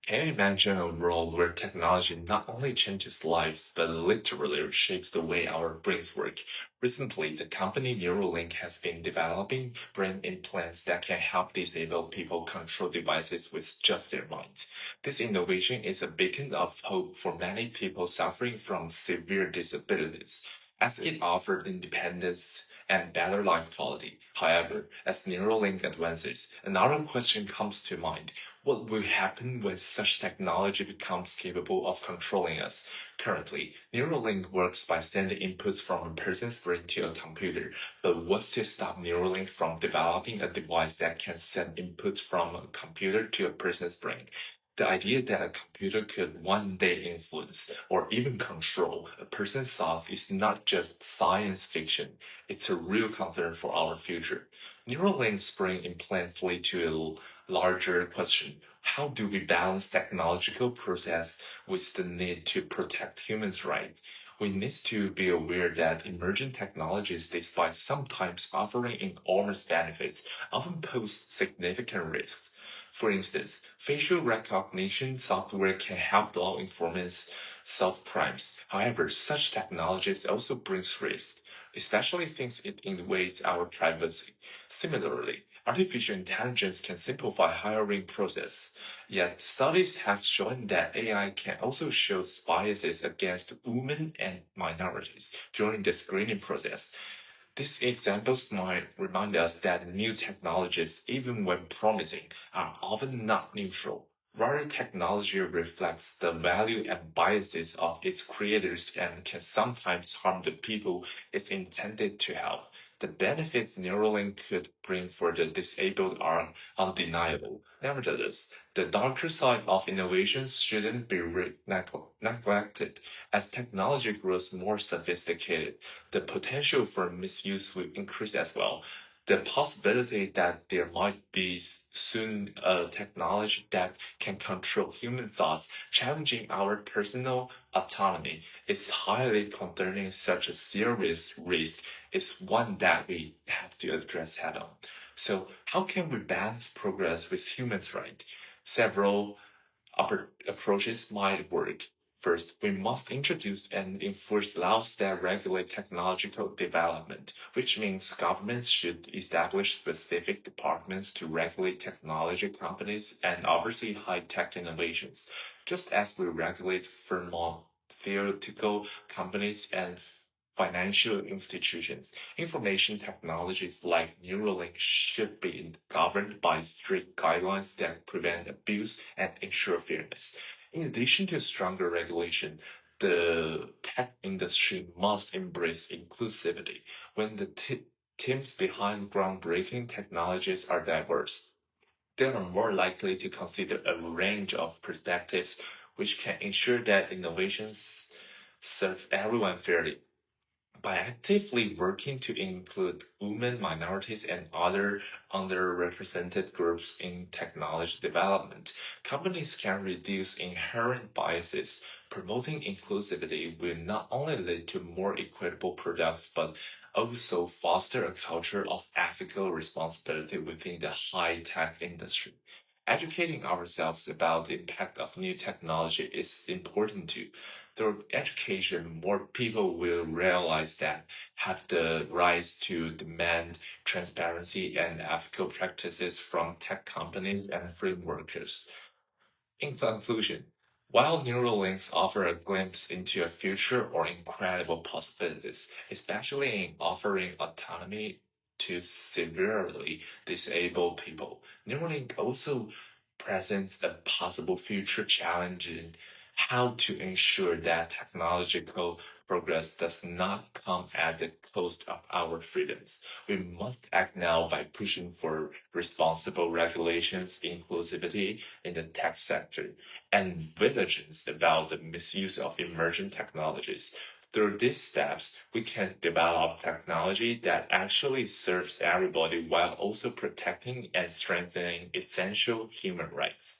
Can you imagine a world where technology not only changes lives, but literally reshapes the way our brains work? Recently, the company Neuralink has been developing brain implants that can help disabled people control devices with just their minds. This innovation is a beacon of hope for many people suffering from severe disabilities, as it offers independence and better life quality. However, as Neuralink advances, another question comes to mind. What will happen when such technology becomes capable of controlling us? Currently, Neuralink works by sending inputs from a person's brain to a computer, but what's to stop Neuralink from developing a device that can send inputs from a computer to a person's brain? The idea that a computer could one day influence or even control a person's thoughts is not just science fiction, it's a real concern for our future. Neuralink's brain implants lead to a larger question. How do we balance technological process with the need to protect humans' rights? We need to be aware that emerging technologies, despite sometimes offering enormous benefits, often pose significant risks. For instance, facial recognition software can help law enforcement solve crimes. However, such technologies also brings risks, especially since it invades our privacy. Similarly, artificial intelligence can simplify hiring process. Yet studies have shown that AI can also show biases against women and minorities during the screening process. These examples might remind us that new technologies, even when promising, are often not neutral. Rather, technology reflects the value and biases of its creators and can sometimes harm the people it's intended to help. The benefits Neuralink could bring for the disabled are undeniable. Nevertheless, the darker side of innovations shouldn't be neglected. As technology grows more sophisticated, the potential for misuse will increase as well. The possibility that there might be soon a technology that can control human thoughts, challenging our personal autonomy, is highly concerning. Such a serious risk is one that we have to address head on. So, how can we balance progress with human rights? Several approaches might work. First, we must introduce and enforce laws that regulate technological development, which means governments should establish specific departments to regulate technology companies and oversee high-tech innovations, just as we regulate pharmaceutical companies and financial institutions. Information technologies like Neuralink should be governed by strict guidelines that prevent abuse and ensure fairness. In addition to stronger regulation, the tech industry must embrace inclusivity. When the teams behind groundbreaking technologies are diverse, they are more likely to consider a range of perspectives, which can ensure that innovations serve everyone fairly. By actively working to include women, minorities, and other underrepresented groups in technology development, companies can reduce inherent biases. Promoting inclusivity will not only lead to more equitable products, but also foster a culture of ethical responsibility within the high tech industry. Educating ourselves about the impact of new technology is important too. Through education, more people will realize that have the rights to demand transparency and ethical practices from tech companies and free workers. In conclusion, while Neuralinks offer a glimpse into a future or incredible possibilities, especially in offering autonomy to severely disabled people, Neuralink also presents a possible future challenge in how to ensure that technological progress does not come at the cost of our freedoms. We must act now by pushing for responsible regulations, inclusivity in the tech sector, and vigilance about the misuse of emerging technologies. Through these steps, we can develop technology that actually serves everybody while also protecting and strengthening essential human rights.